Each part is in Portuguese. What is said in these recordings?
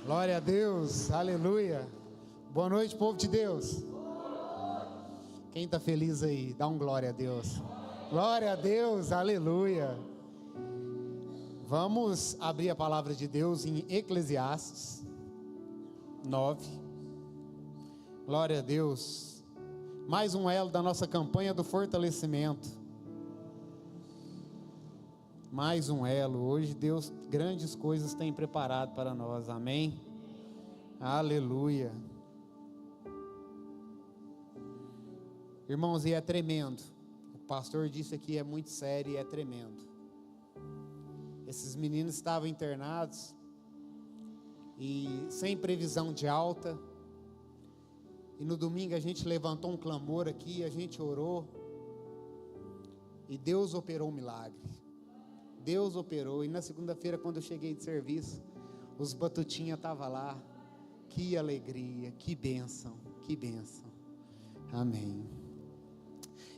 Glória a Deus, aleluia. Boa noite, povo de Deus. Quem está feliz aí, dá um glória a Deus. Glória a Deus, aleluia. Vamos abrir a palavra de Deus em Eclesiastes 9. Glória a Deus. Mais um elo da nossa campanha do fortalecimento. Mais um elo. Hoje Deus grandes coisas tem preparado para nós. Amém? Aleluia. Irmãos, e é tremendo. O pastor disse aqui, é muito sério e é tremendo. Esses meninos estavam internados e sem previsão de alta. E no domingo a gente levantou um clamor aqui, a gente orou. E Deus operou um milagre. Deus operou. E na segunda-feira, quando eu cheguei de serviço, os batutinhas estavam lá. Que alegria, que bênção, que bênção. Amém.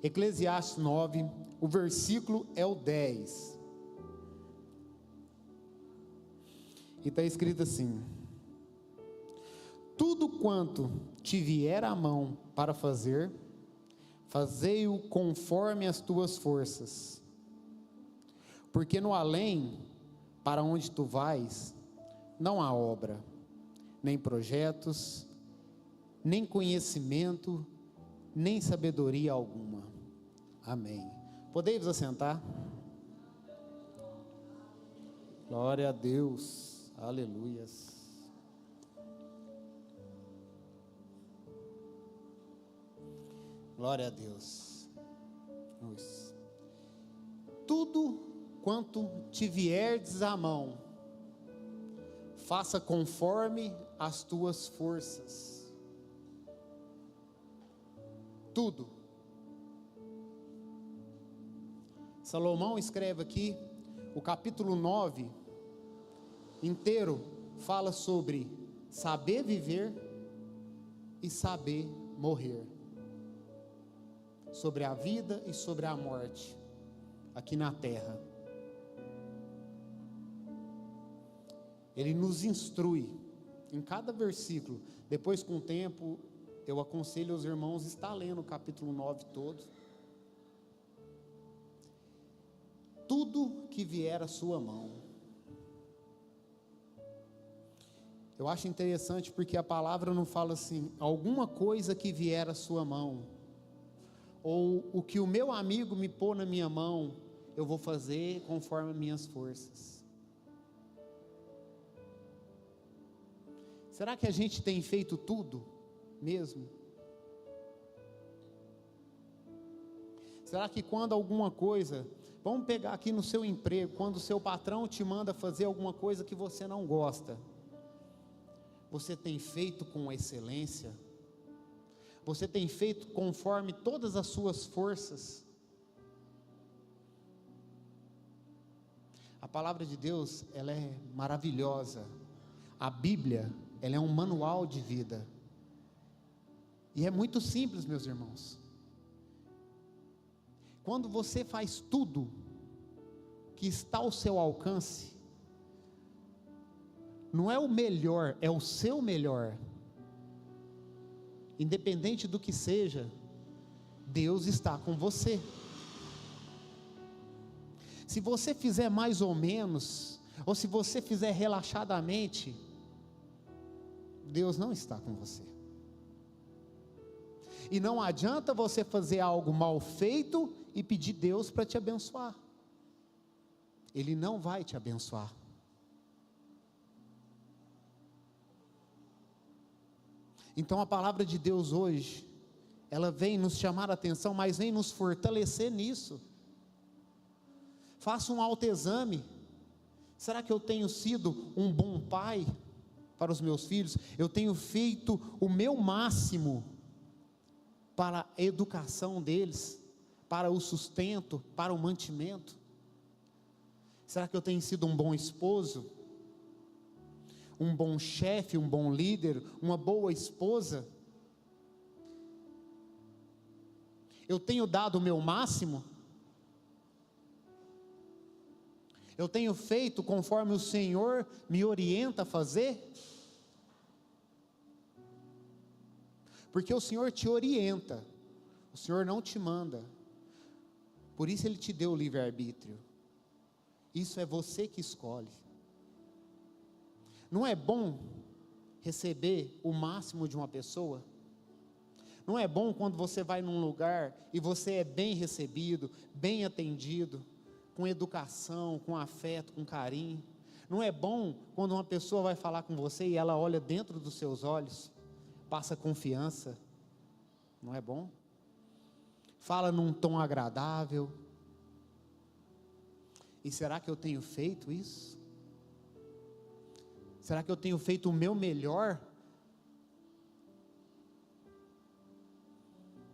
Eclesiastes 9, o versículo é o 10. E está escrito assim: tudo quanto te vier à mão para fazer, fazei-o conforme as tuas forças. Porque no além, para onde tu vais, não há obra, nem projetos, nem conhecimento, nem sabedoria alguma. Amém. Podei-vos assentar? Glória a Deus. Aleluias. Glória a Deus. Tudo quanto te vierdes à mão, faça conforme as tuas forças. Tudo. Salomão escreve aqui, o capítulo 9 inteiro fala sobre saber viver e saber morrer. Sobre a vida e sobre a morte aqui na terra. Ele nos instrui em cada versículo. Depois, com o tempo, eu aconselho os irmãos a estar lendo o capítulo 9 todo. Tudo que vier à sua mão. Eu acho interessante porque a palavra não fala assim, alguma coisa que vier à sua mão, ou o que o meu amigo me pôr na minha mão, eu vou fazer conforme as minhas forças. Será que a gente tem feito tudo mesmo? Será que quando alguma coisa, vamos pegar aqui no seu emprego, quando o seu patrão te manda fazer alguma coisa que você não gosta, você tem feito com excelência? Você tem feito conforme todas as suas forças? A palavra de Deus, ela é maravilhosa. A Bíblia, ela é um manual de vida. E é muito simples, meus irmãos. Quando você faz tudo que está ao seu alcance, não é o melhor, é o seu melhor. Independente do que seja, Deus está com você. Se você fizer mais ou menos, ou se você fizer relaxadamente, Deus não está com você. E não adianta você fazer algo mal feito e pedir Deus para te abençoar. Ele não vai te abençoar. Então a palavra de Deus hoje, ela vem nos chamar a atenção, mas vem nos fortalecer nisso. Faça um autoexame. Será que eu tenho sido um bom pai para os meus filhos? Eu tenho feito o meu máximo para a educação deles, para o sustento, para o mantimento? Será que eu tenho sido um bom esposo? Um bom chefe, um bom líder, uma boa esposa? Eu tenho dado o meu máximo? Eu tenho feito conforme o Senhor me orienta a fazer? Porque o Senhor te orienta, o Senhor não te manda. Por isso Ele te deu o livre-arbítrio. Isso é você que escolhe. Não é bom receber o máximo de uma pessoa? Não é bom quando você vai num lugar e você é bem recebido, bem atendido, com educação, com afeto, com carinho? Não é bom quando uma pessoa vai falar com você e ela olha dentro dos seus olhos, passa confiança? Não é bom? Fala num tom agradável. E será que eu tenho feito isso? Será que eu tenho feito o meu melhor?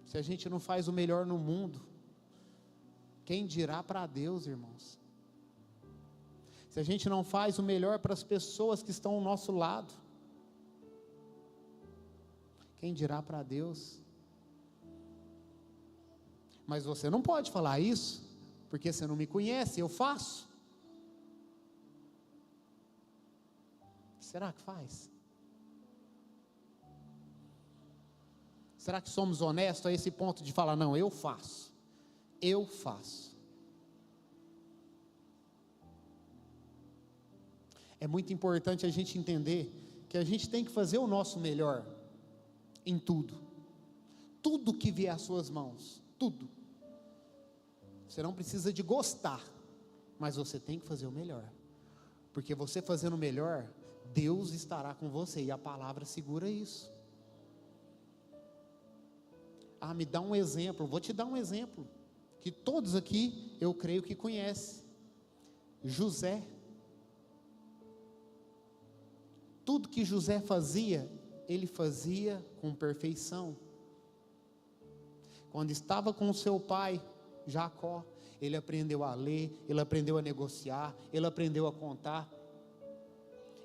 Se a gente não faz o melhor no mundo, quem dirá para Deus, irmãos? Se a gente não faz o melhor para as pessoas que estão ao nosso lado, quem dirá para Deus? Mas você não pode falar isso, porque você não me conhece, eu faço. Será que faz? Será que somos honestos a esse ponto de falar, não, eu faço, eu faço? É muito importante a gente entender que a gente tem que fazer o nosso melhor em tudo. Tudo que vier às suas mãos, tudo. Você não precisa de gostar, mas você tem que fazer o melhor. Porque você fazendo o melhor, Deus estará com você, e a palavra segura isso. Ah, me dá um exemplo. Vou te dar um exemplo, que todos aqui, eu creio que conhecem. José. Tudo que José fazia, ele fazia com perfeição. Quando estava com o seu pai, Jacó, ele aprendeu a ler, ele aprendeu a negociar, ele aprendeu a contar,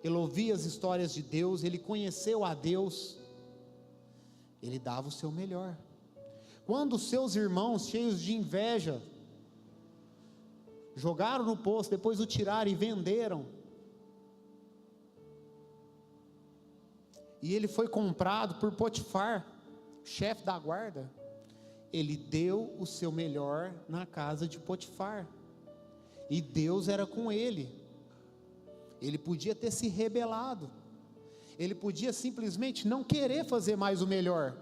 ele ouvia as histórias de Deus, ele conheceu a Deus, ele dava o seu melhor. Quando os seus irmãos, cheios de inveja, jogaram no poço, depois o tiraram e venderam, e ele foi comprado por Potifar, chefe da guarda, ele deu o seu melhor na casa de Potifar, e Deus era com ele. Ele podia ter se rebelado, ele podia simplesmente não querer fazer mais o melhor,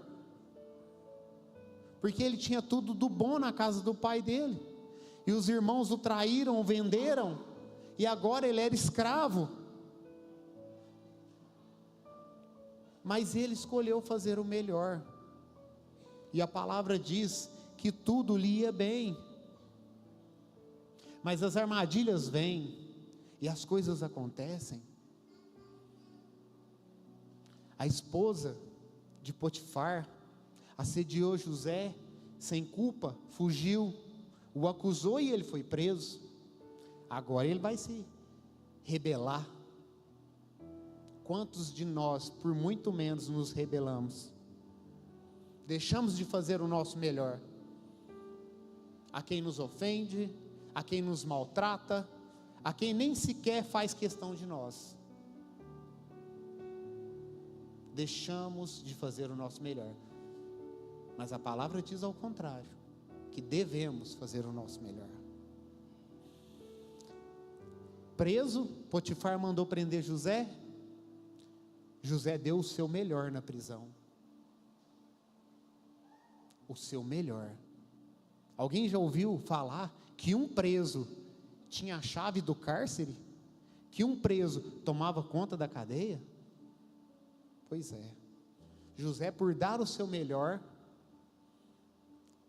porque ele tinha tudo do bom na casa do pai dele, e os irmãos o traíram, o venderam, e agora ele era escravo, mas ele escolheu fazer o melhor, e a palavra diz que tudo lhe ia bem, mas as armadilhas vêm, e as coisas acontecem. A esposa de Potifar assediou José sem culpa, fugiu, o acusou e ele foi preso. Agora ele vai se rebelar. Quantos de nós, por muito menos, nos rebelamos? Deixamos de fazer o nosso melhor. A quem nos ofende, a quem nos maltrata, a quem nem sequer faz questão de nós. Deixamos de fazer o nosso melhor. Mas a palavra diz ao contrário, que devemos fazer o nosso melhor. Preso, Potifar mandou prender José. José deu o seu melhor na prisão. O seu melhor. Alguém já ouviu falar que um preso tinha a chave do cárcere? Que um preso tomava conta da cadeia? Pois é, José, por dar o seu melhor,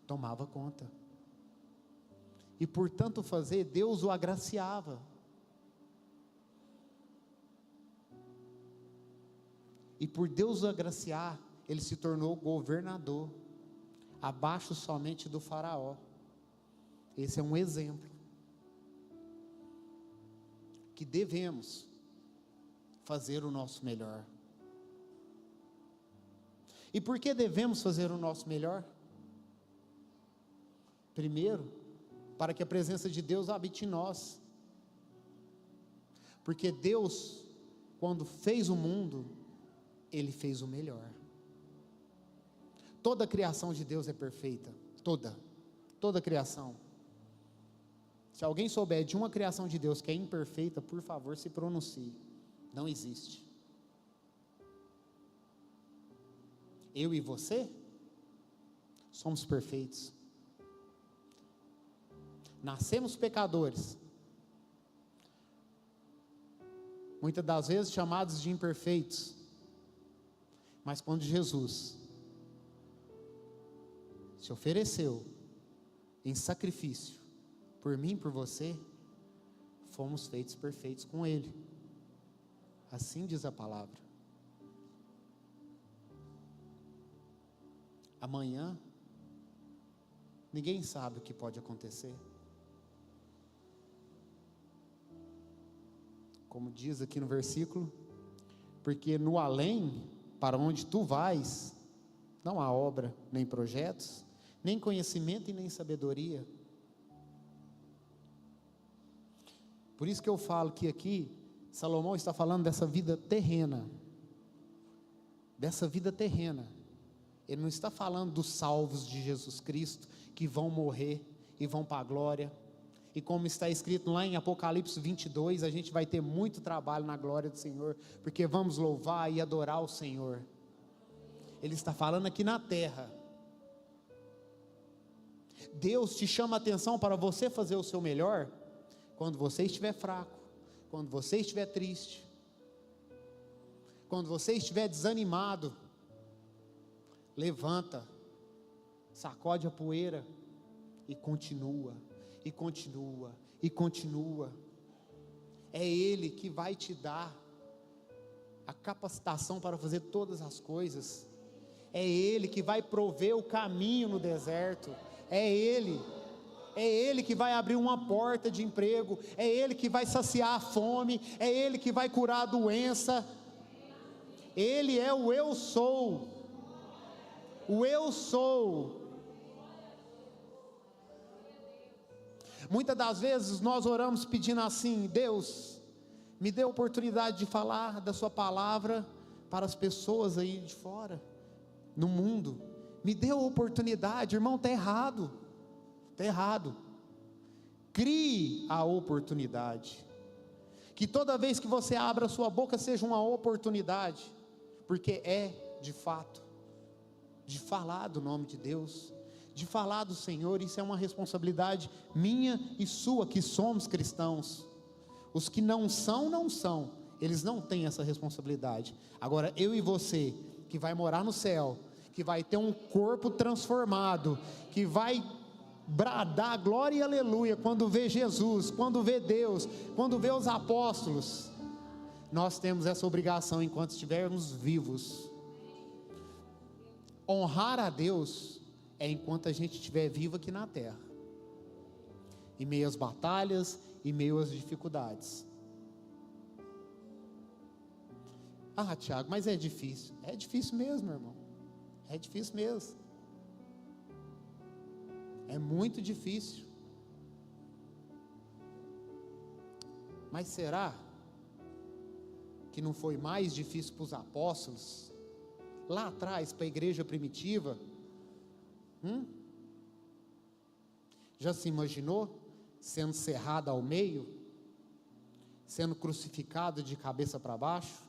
tomava conta, e por tanto fazer, Deus o agraciava, e por Deus o agraciar, ele se tornou governador, abaixo somente do faraó. Esse é um exemplo, que devemos fazer o nosso melhor. E por que devemos fazer o nosso melhor? Primeiro, para que a presença de Deus habite em nós. Porque Deus, quando fez o mundo, Ele fez o melhor. Toda a criação de Deus é perfeita, toda a criação. Se alguém souber de uma criação de Deus que é imperfeita, por favor, se pronuncie. Não existe. Eu e você somos perfeitos. Nascemos pecadores, muitas das vezes chamados de imperfeitos, mas quando Jesus se ofereceu em sacrifício por mim e por você, fomos feitos perfeitos com Ele. Assim diz a palavra. Amanhã ninguém sabe o que pode acontecer. Como diz aqui no versículo, porque no além, para onde tu vais, não há obra, nem projetos, nem conhecimento e nem sabedoria. Por isso que eu falo que aqui, Salomão está falando dessa vida terrena, ele não está falando dos salvos de Jesus Cristo, que vão morrer e vão para a glória, e como está escrito lá em Apocalipse 22, a gente vai ter muito trabalho na glória do Senhor, porque vamos louvar e adorar o Senhor. Ele está falando aqui na terra. Deus te chama a atenção para você fazer o seu melhor, quando você estiver fraco, quando você estiver triste, quando você estiver desanimado, levanta, sacode a poeira e continua, e continua, e continua. É Ele que vai te dar a capacitação para fazer todas as coisas. É Ele que vai prover o caminho no deserto. É Ele que vai abrir uma porta de emprego, é Ele que vai saciar a fome, é Ele que vai curar a doença. Ele é o eu sou. O eu sou. Muitas das vezes nós oramos pedindo assim: Deus, me dê a oportunidade de falar da sua palavra para as pessoas aí de fora, no mundo. Me dê a oportunidade. Irmão, está errado. Está errado. Crie a oportunidade. Que toda vez que você abra a sua boca seja uma oportunidade, porque é de fato, de falar do nome de Deus, de falar do Senhor. Isso é uma responsabilidade minha e sua, que somos cristãos. Os que não são, eles não têm essa responsabilidade. Agora eu e você, que vai morar no céu, que vai ter um corpo transformado, que vai bradar glória e aleluia quando vê Jesus, quando vê Deus, quando vê os apóstolos. Nós temos essa obrigação enquanto estivermos vivos. Honrar a Deus é enquanto a gente estiver vivo aqui na terra, em meio às batalhas, em meio às dificuldades. Ah, Tiago, mas é difícil. É difícil mesmo, irmão. É difícil mesmo. É muito difícil. Mas será que não foi mais difícil para os apóstolos, lá atrás, para a igreja primitiva? Já se imaginou sendo cerrado ao meio, sendo crucificado de cabeça para baixo,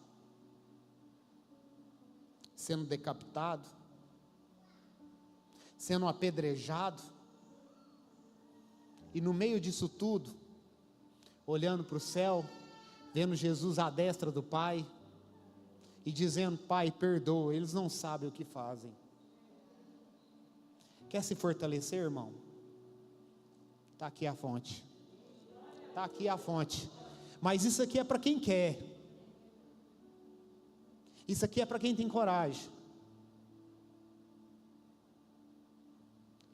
sendo decapitado, sendo apedrejado, e no meio disso tudo, olhando para o céu, vendo Jesus à destra do Pai, e dizendo: Pai, perdoa, eles não sabem o que fazem. Quer se fortalecer, irmão? Está aqui a fonte. Está aqui a fonte. Mas isso aqui é para quem quer. Isso aqui é para quem tem coragem.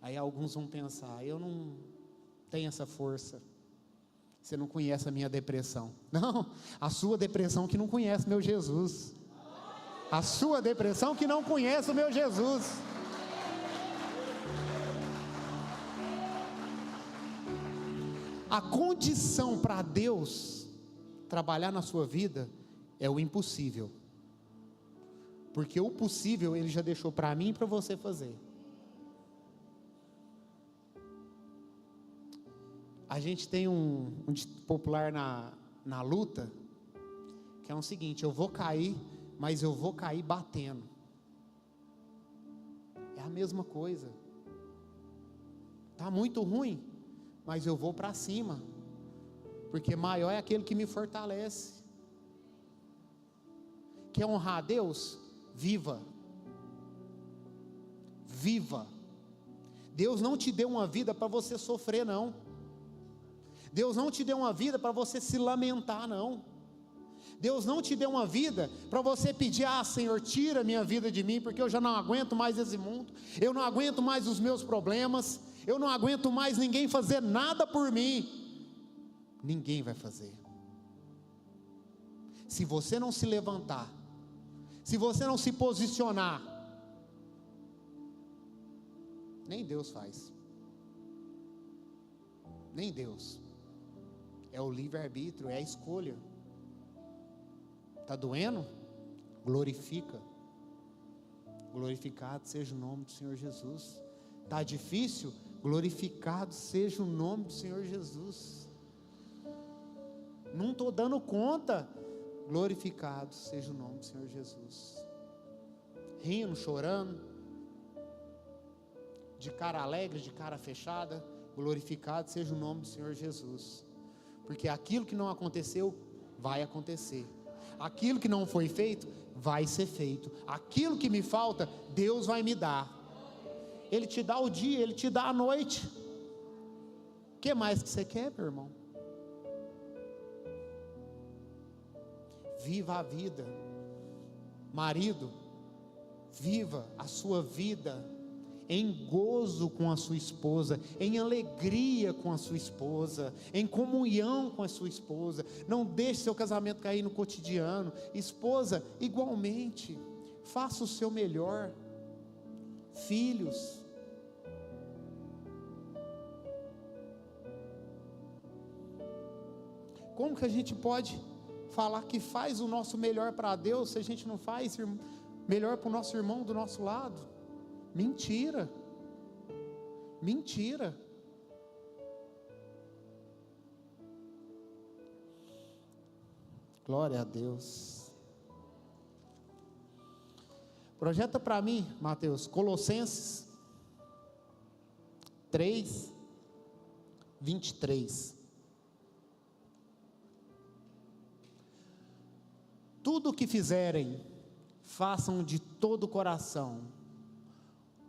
Aí alguns vão pensar: eu não tenho essa força. Você não conhece a minha depressão. Não, a sua depressão que não conhece meu Jesus. A sua depressão que não conhece o meu Jesus. A condição para Deus trabalhar na sua vida é o impossível. Porque o possível Ele já deixou para mim e para você fazer. A gente tem um dito popular na luta, que é o seguinte: eu vou cair, mas eu vou cair batendo. É a mesma coisa. Está muito ruim, mas eu vou para cima, porque maior é aquele que me fortalece. Quer honrar a Deus? Viva. Viva. Deus não te deu uma vida para você sofrer, não. Deus não te deu uma vida para você se lamentar, não. Deus não te deu uma vida para você pedir: ah, Senhor, tira minha vida de mim, porque eu já não aguento mais esse mundo, eu não aguento mais os meus problemas, eu não aguento mais ninguém fazer nada por mim. Ninguém vai fazer. Se você não se levantar, se você não se posicionar, nem Deus faz. Nem Deus. É o livre-arbítrio, é a escolha. Está doendo? Glorifica. Glorificado seja o nome do Senhor Jesus. Está difícil? Glorificado seja o nome do Senhor Jesus. Não estou dando conta. Glorificado seja o nome do Senhor Jesus. Rindo, chorando, de cara alegre, de cara fechada, glorificado seja o nome do Senhor Jesus. Porque aquilo que não aconteceu, vai acontecer. Aquilo que não foi feito, vai ser feito. Aquilo que me falta, Deus vai me dar. Ele te dá o dia, Ele te dá a noite. O que mais que você quer, meu irmão? Viva a vida. Marido, viva a sua vida em gozo com a sua esposa, em alegria com a sua esposa, em comunhão com a sua esposa. Não deixe seu casamento cair no cotidiano. Esposa, igualmente, faça o seu melhor. Filhos, como que a gente pode falar que faz o nosso melhor para Deus, se a gente não faz melhor para o nosso irmão do nosso lado? Mentira. Mentira. Glória a Deus. Projeta para mim, Mateus, Colossenses 3, 23. Tudo o que fizerem, façam de todo o coração,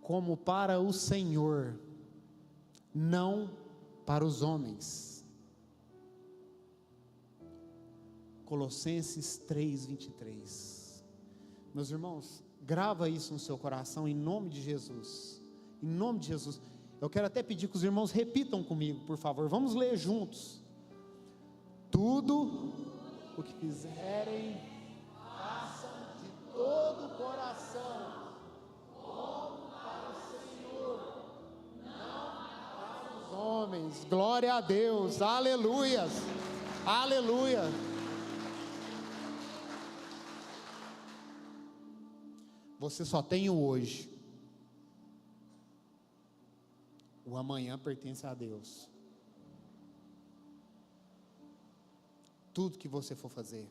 como para o Senhor, não para os homens. Colossenses 3, 23. Meus irmãos, grava isso no seu coração, em nome de Jesus. Em nome de Jesus. Eu quero até pedir que os irmãos repitam comigo, por favor. Vamos ler juntos. Tudo o que fizerem, façam de todo o coração, homens. Glória a Deus, aleluias, aleluia. Você só tem o hoje, o amanhã pertence a Deus. Tudo que você for fazer,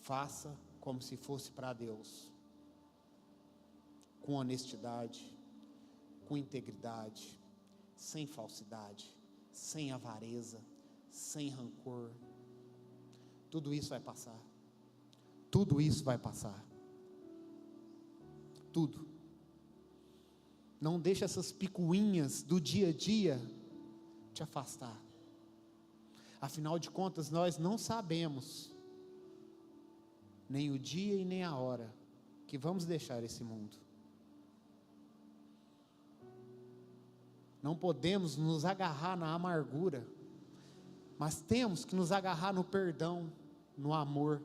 faça como se fosse para Deus, com honestidade, com integridade, sem falsidade, sem avareza, sem rancor. Tudo isso vai passar. Tudo isso vai passar. Tudo. Não deixe essas picuinhas do dia a dia te afastar. Afinal de contas, nós não sabemos nem o dia e nem a hora que vamos deixar esse mundo. Não podemos nos agarrar na amargura, mas temos que nos agarrar no perdão, no amor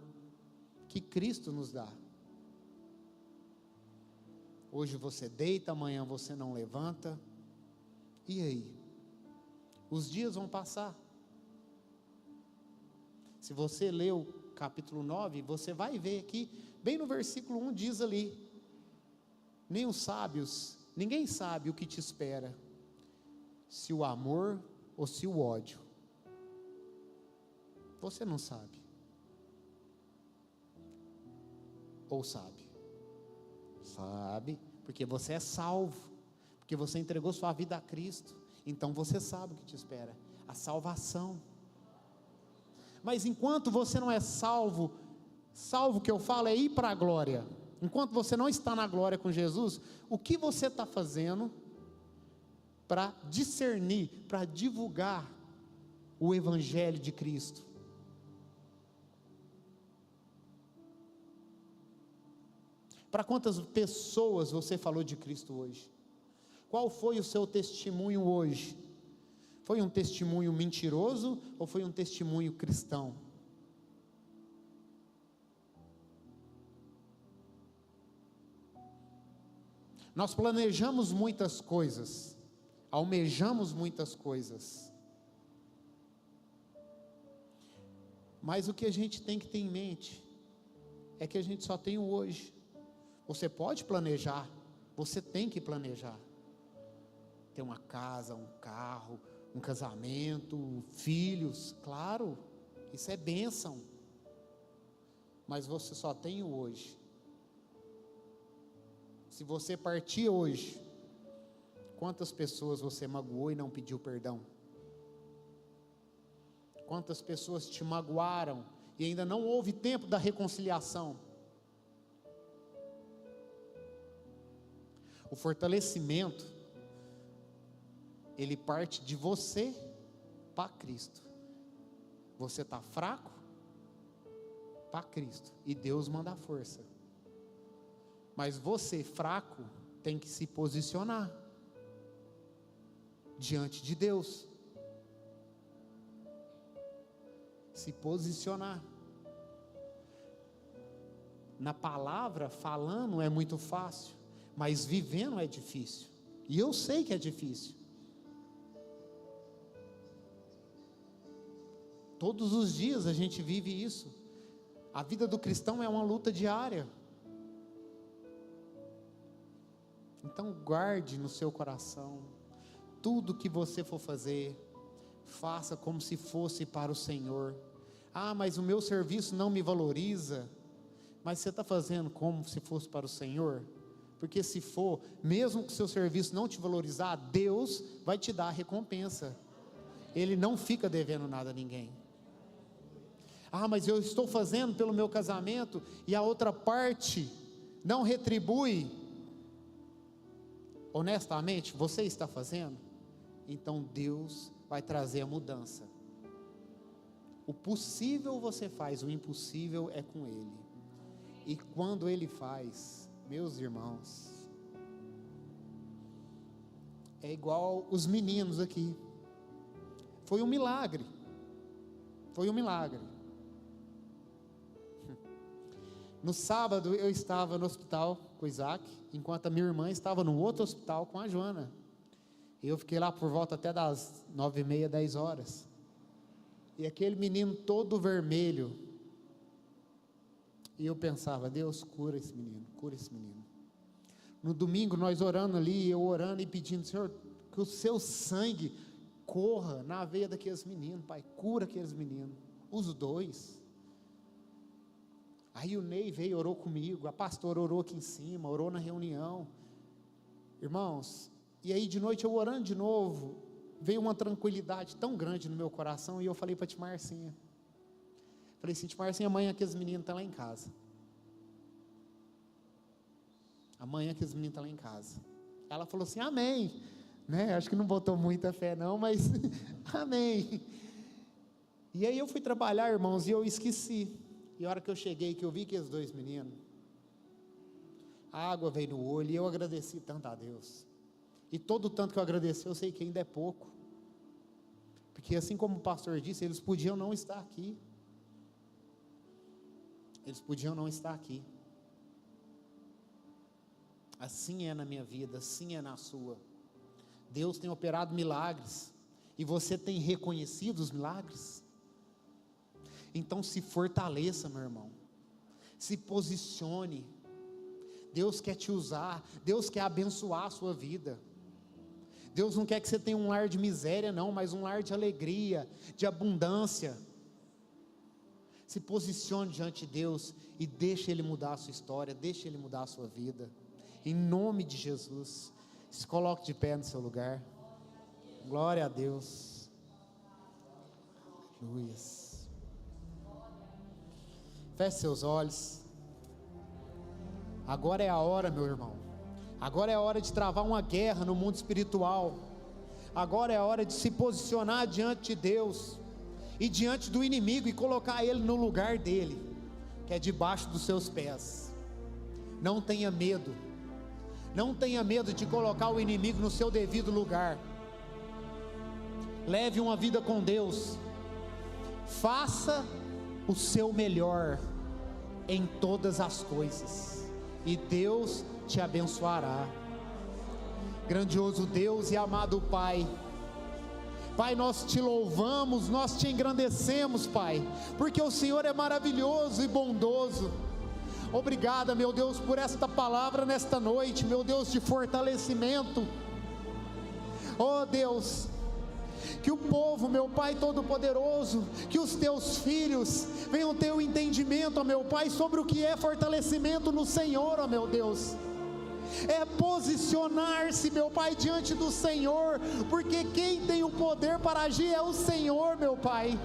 que Cristo nos dá. Hoje você deita, amanhã você não levanta. E aí? Os dias vão passar. Se você ler o capítulo 9, você vai ver que Bem no versículo 1 diz ali: nem os sábios, ninguém sabe o que te espera, se o amor ou se o ódio. Você não sabe. Ou sabe? Sabe, porque você é salvo, porque você entregou sua vida a Cristo, então você sabe o que te espera, a salvação. Mas enquanto você não é salvo, salvo que eu falo é ir para a glória. Enquanto você não está na glória com Jesus, o que você está fazendo para discernir, para divulgar o Evangelho de Cristo? Para quantas pessoas você falou de Cristo hoje? Qual foi o seu testemunho hoje? Foi um testemunho mentiroso ou foi um testemunho cristão? Nós planejamos muitas coisas, almejamos muitas coisas, mas o que a gente tem que ter em mente é que a gente só tem o hoje. Você pode planejar, você tem que planejar, ter uma casa, um carro, um casamento, filhos, claro, isso é bênção, mas você só tem o hoje. Se você partir hoje, quantas pessoas você magoou e não pediu perdão? Quantas pessoas te magoaram e ainda não houve tempo da reconciliação? O fortalecimento, ele parte de você para Cristo. Você está fraco? Para Cristo. E Deus manda a força. Mas você, fraco, tem que se posicionar diante de Deus. Se posicionar. Na palavra, falando é muito fácil, mas vivendo é difícil. E eu sei que é difícil. Todos os dias a gente vive isso. A vida do cristão é uma luta diária. Então guarde no seu coração, tudo que você for fazer, faça como se fosse para o Senhor. Ah, mas o meu serviço não me valoriza. Mas você está fazendo como se fosse para o Senhor? Porque se for, mesmo que o seu serviço não te valorizar, Deus vai te dar a recompensa. Ele não fica devendo nada a ninguém. Ah, mas eu estou fazendo pelo meu casamento e a outra parte não retribui. Honestamente, você está fazendo? Então Deus vai trazer a mudança. O possível você faz, o impossível é com Ele. E quando Ele faz, meus irmãos, é igual os meninos aqui. Foi um milagre. Foi um milagre. No sábado eu estava no hospital com o Isaac, enquanto a minha irmã estava no outro hospital com a Joana. Eu fiquei lá por volta até das 9h30, 10 horas. E aquele menino todo vermelho. E eu pensava, Deus, cura esse menino, cura esse menino. No domingo nós orando ali, eu orando e pedindo, Senhor, que o seu sangue corra na veia daqueles meninos, Pai, cura aqueles meninos, os dois. Aí o Ney veio, orou comigo, a pastora orou aqui em cima, orou na reunião. Irmãos, e aí de noite eu orando de novo, veio uma tranquilidade tão grande no meu coração, e eu falei para a tia Marcinha, falei assim, tia Marcinha, amanhã aqueles meninos estão lá em casa. Amanhã aqueles meninos estão lá em casa. Ela falou assim, amém, né? Acho que não botou muita fé não, mas amém. E aí eu fui trabalhar, irmãos, e eu esqueci. E a hora que eu cheguei, que eu vi aqueles dois meninos, a água veio no olho, e eu agradeci tanto a Deus. E todo o tanto que eu agradeci, eu sei que ainda é pouco. Porque assim como o pastor disse, eles podiam não estar aqui. Eles podiam não estar aqui. Assim é na minha vida, assim é na sua. Deus tem operado milagres, e você tem reconhecido os milagres? Então se fortaleça, meu irmão. Se posicione. Deus quer te usar, Deus quer abençoar a sua vida. Deus não quer que você tenha um lar de miséria não, mas um lar de alegria, de abundância. Se posicione diante de Deus e deixe Ele mudar a sua história, deixe Ele mudar a sua vida, em nome de Jesus. Se coloque de pé no seu lugar. Glória a Deus. Aleluia. Feche seus olhos. Agora é a hora, meu irmão. Agora é a hora de travar uma guerra no mundo espiritual. Agora é a hora de se posicionar diante de Deus e diante do inimigo e colocar ele no lugar dele, que é debaixo dos seus pés. Não tenha medo. Não tenha medo de colocar o inimigo no seu devido lugar. Leve uma vida com Deus. Faça o seu melhor em todas as coisas, e Deus te abençoará. Grandioso Deus e amado Pai, Pai, nós te louvamos, nós te engrandecemos, Pai, porque o Senhor é maravilhoso e bondoso. Obrigada, meu Deus, por esta palavra nesta noite, meu Deus, de fortalecimento. Oh Deus, que o povo, meu Pai Todo-Poderoso, que os teus filhos venham ter o entendimento, ó meu Pai, sobre o que é fortalecimento no Senhor, ó meu Deus. É posicionar-se, meu Pai, diante do Senhor, porque quem tem o poder para agir é o Senhor, meu Pai.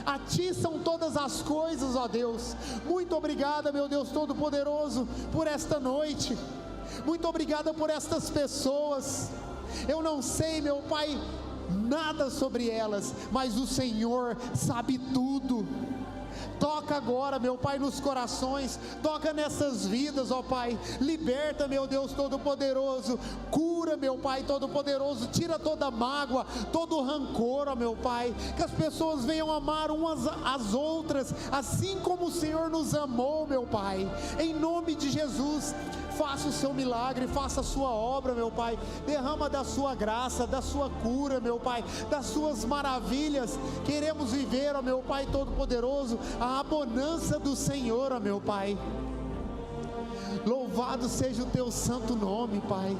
A Ti são todas as coisas, ó Deus. Muito obrigada, meu Deus Todo-Poderoso, por esta noite. Muito obrigada por estas pessoas. Eu não sei, meu Pai, nada sobre elas, mas o Senhor sabe tudo. Toca agora, meu Pai, nos corações, toca nessas vidas, ó Pai, liberta, meu Deus Todo-Poderoso, cura, meu Pai Todo-Poderoso, tira toda mágoa, todo rancor, ó meu Pai, que as pessoas venham amar umas às outras, assim como o Senhor nos amou, meu Pai, em nome de Jesus. Faça o seu milagre, faça a sua obra, meu Pai, derrama da sua graça, da sua cura, meu Pai, das suas maravilhas. Queremos viver, ó meu Pai Todo-Poderoso, a abundância do Senhor, ó meu Pai. Louvado seja o teu santo nome, Pai.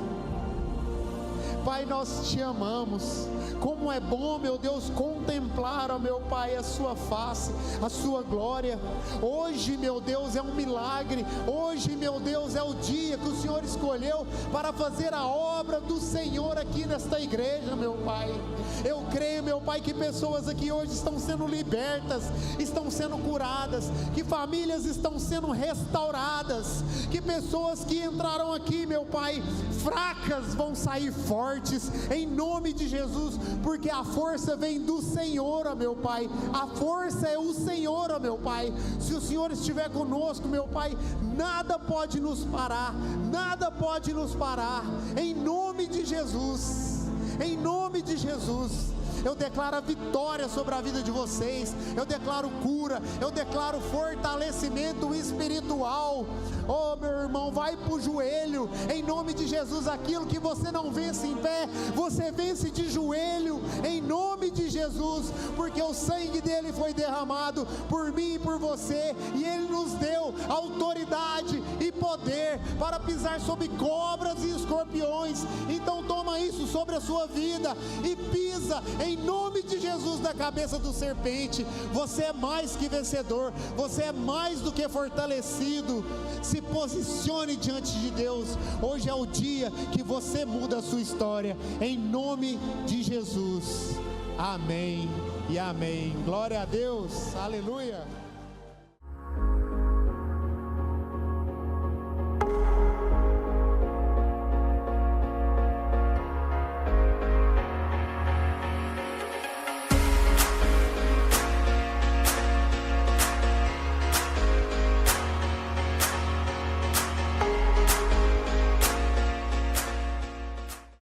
Pai, nós te amamos. Como é bom, meu Deus, contemplar, ó meu Pai, a sua face, a sua glória. Hoje, meu Deus, é um milagre. Hoje, meu Deus, é o dia que o Senhor escolheu para fazer a obra do Senhor aqui nesta igreja, meu Pai. Eu creio, meu Pai, que pessoas aqui hoje estão sendo libertas, estão sendo curadas, que famílias estão sendo restauradas, que pessoas que entraram aqui, meu Pai, fracas vão sair fortes, em nome de Jesus, porque a força vem do Senhor, ó meu Pai. A força é o Senhor, ó meu Pai. Se o Senhor estiver conosco, meu Pai, nada pode nos parar, nada pode nos parar, em nome de Jesus, em nome de Jesus. Eu declaro a vitória sobre a vida de vocês, eu declaro cura, eu declaro fortalecimento espiritual. Oh meu irmão, vai para o joelho, em nome de Jesus. Aquilo que você não vence em pé, você vence de joelho, em nome de Jesus, porque o sangue dele foi derramado por mim e por você, e ele nos deu autoridade e poder para pisar sobre cobras e escorpiões. Então toma isso sobre a sua vida e pisa em nome de Jesus na cabeça do serpente. Você é mais que vencedor, você é mais do que fortalecido. Se posicione diante de Deus. Hoje é o dia que você muda a sua história, em nome de Jesus. Amém e amém. Glória a Deus. Aleluia.